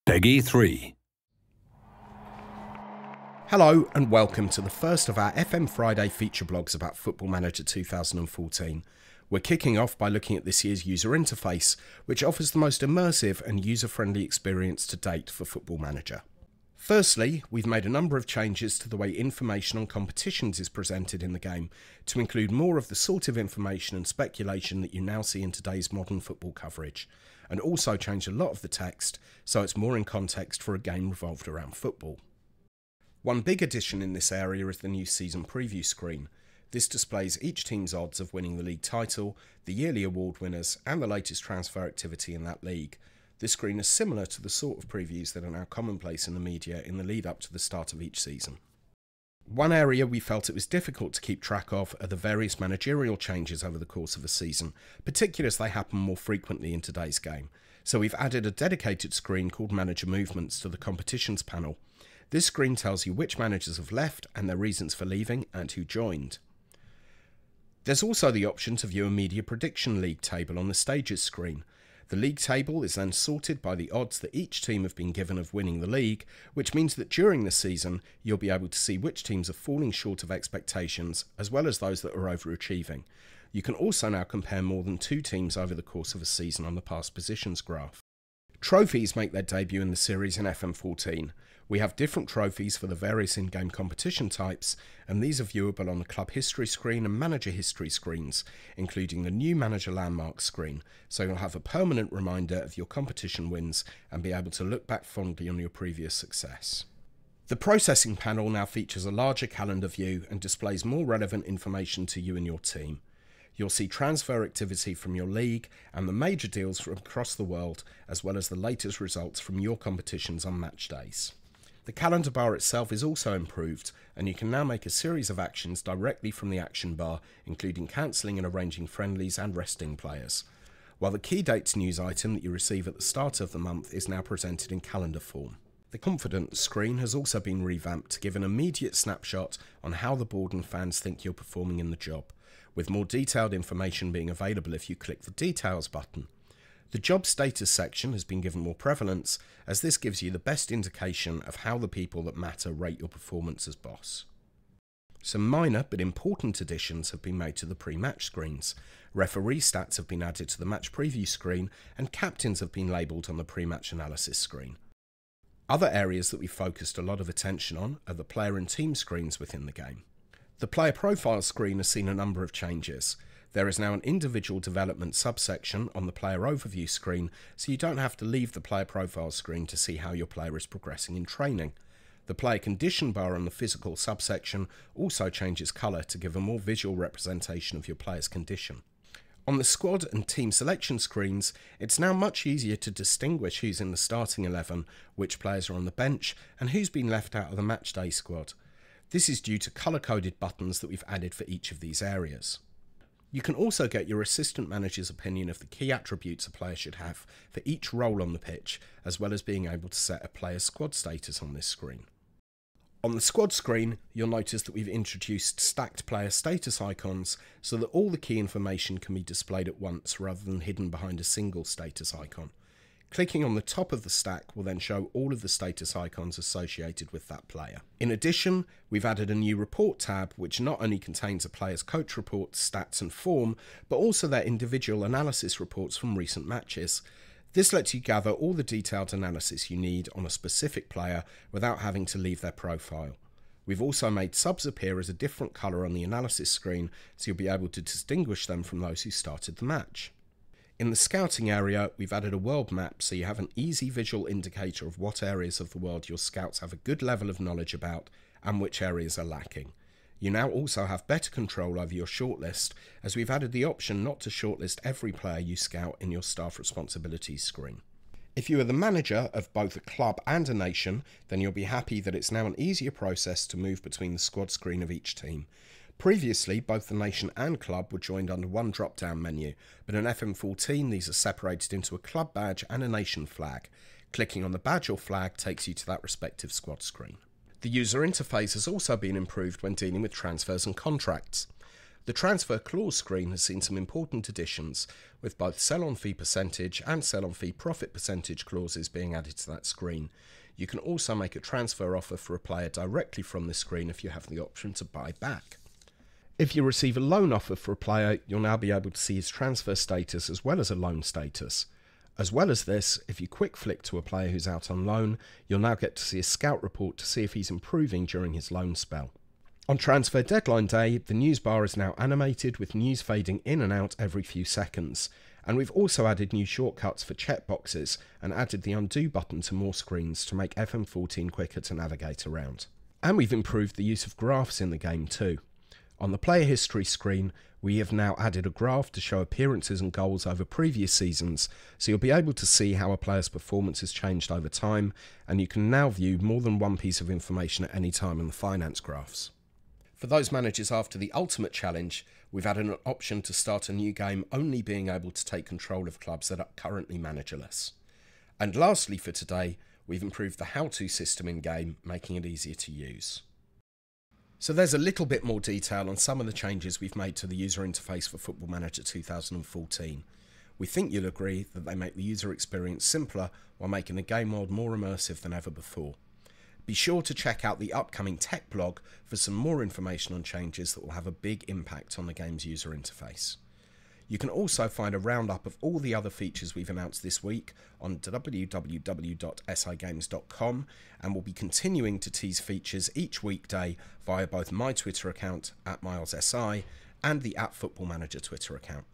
Peggy 3. Hello and welcome to the first of our FM Friday feature blogs about Football Manager 2014. We're kicking off by looking at this year's user interface, which offers the most immersive and user-friendly experience to date for Football Manager. Firstly, we've made a number of changes to the way information on competitions is presented in the game to include more of the sort of information and speculation that you now see in today's modern football coverage, and also changed a lot of the text so it's more in context for a game revolved around football. One big addition in this area is the new season preview screen. This displays each team's odds of winning the league title, the yearly award winners, and the latest transfer activity in that league. This screen is similar to the sort of previews that are now commonplace in the media in the lead up to the start of each season. One area we felt it was difficult to keep track of are the various managerial changes over the course of a season, particularly as they happen more frequently in today's game. So we've added a dedicated screen called Manager Movements to the competitions panel. This screen tells you which managers have left and their reasons for leaving and who joined. There's also the option to view a media prediction league table on the stages screen. The league table is then sorted by the odds that each team have been given of winning the league, which means that during the season you'll be able to see which teams are falling short of expectations as well as those that are overachieving. You can also now compare more than two teams over the course of a season on the past positions graph. Trophies make their debut in the series in FM14. We have different trophies for the various in-game competition types, and these are viewable on the club history screen and manager history screens, including the new manager landmarks screen, so you'll have a permanent reminder of your competition wins and be able to look back fondly on your previous success. The processing panel now features a larger calendar view and displays more relevant information to you and your team. You'll see transfer activity from your league and the major deals from across the world, as well as the latest results from your competitions on match days. The calendar bar itself is also improved, and you can now make a series of actions directly from the action bar, including cancelling and arranging friendlies and resting players. While the key dates news item that you receive at the start of the month is now presented in calendar form. The confidence screen has also been revamped to give an immediate snapshot on how the board and fans think you're performing in the job, with more detailed information being available if you click the Details button. The job status section has been given more prevalence, as this gives you the best indication of how the people that matter rate your performance as boss. Some minor but important additions have been made to the pre-match screens. Referee stats have been added to the match preview screen, and captains have been labelled on the pre-match analysis screen. Other areas that we've focused a lot of attention on are the player and team screens within the game. The player profile screen has seen a number of changes. There is now an individual development subsection on the player overview screen, so you don't have to leave the player profile screen to see how your player is progressing in training. The player condition bar on the physical subsection also changes colour to give a more visual representation of your player's condition. On the squad and team selection screens, it's now much easier to distinguish who's in the starting 11, which players are on the bench, and who's been left out of the matchday squad. This is due to colour-coded buttons that we've added for each of these areas. You can also get your assistant manager's opinion of the key attributes a player should have for each role on the pitch, as well as being able to set a player's squad status on this screen. On the squad screen, you'll notice that we've introduced stacked player status icons so that all the key information can be displayed at once rather than hidden behind a single status icon. Clicking on the top of the stack will then show all of the status icons associated with that player. In addition, we've added a new report tab which not only contains a player's coach reports, stats and form, but also their individual analysis reports from recent matches. This lets you gather all the detailed analysis you need on a specific player without having to leave their profile. We've also made subs appear as a different colour on the analysis screen, so you'll be able to distinguish them from those who started the match. In the scouting area, we've added a world map so you have an easy visual indicator of what areas of the world your scouts have a good level of knowledge about and which areas are lacking. You now also have better control over your shortlist, as we've added the option not to shortlist every player you scout in your staff responsibilities screen. If you are the manager of both a club and a nation, then you'll be happy that it's now an easier process to move between the squad screen of each team. Previously, both the nation and club were joined under one drop-down menu, but in FM14 these are separated into a club badge and a nation flag. Clicking on the badge or flag takes you to that respective squad screen. The user interface has also been improved when dealing with transfers and contracts. The transfer clause screen has seen some important additions, with both sell-on fee percentage and sell-on fee profit percentage clauses being added to that screen. You can also make a transfer offer for a player directly from this screen if you have the option to buy back. If you receive a loan offer for a player, you'll now be able to see his transfer status as well as a loan status. As well as this, if you quick flick to a player who's out on loan, you'll now get to see a scout report to see if he's improving during his loan spell. On transfer deadline day, the news bar is now animated with news fading in and out every few seconds. And we've also added new shortcuts for checkboxes and added the undo button to more screens to make FM14 quicker to navigate around. And we've improved the use of graphs in the game too. On the player history screen, we have now added a graph to show appearances and goals over previous seasons, so you'll be able to see how a player's performance has changed over time, and you can now view more than one piece of information at any time in the finance graphs. For those managers after the Ultimate Challenge, we've added an option to start a new game only being able to take control of clubs that are currently managerless. And lastly for today, we've improved the how-to system in-game, making it easier to use. So there's a little bit more detail on some of the changes we've made to the user interface for Football Manager 2014. We think you'll agree that they make the user experience simpler while making the game world more immersive than ever before. Be sure to check out the upcoming tech blog for some more information on changes that will have a big impact on the game's user interface. You can also find a roundup of all the other features we've announced this week on www.sigames.com, and we'll be continuing to tease features each weekday via both my Twitter account @MilesSI and the @FootballManager Twitter account.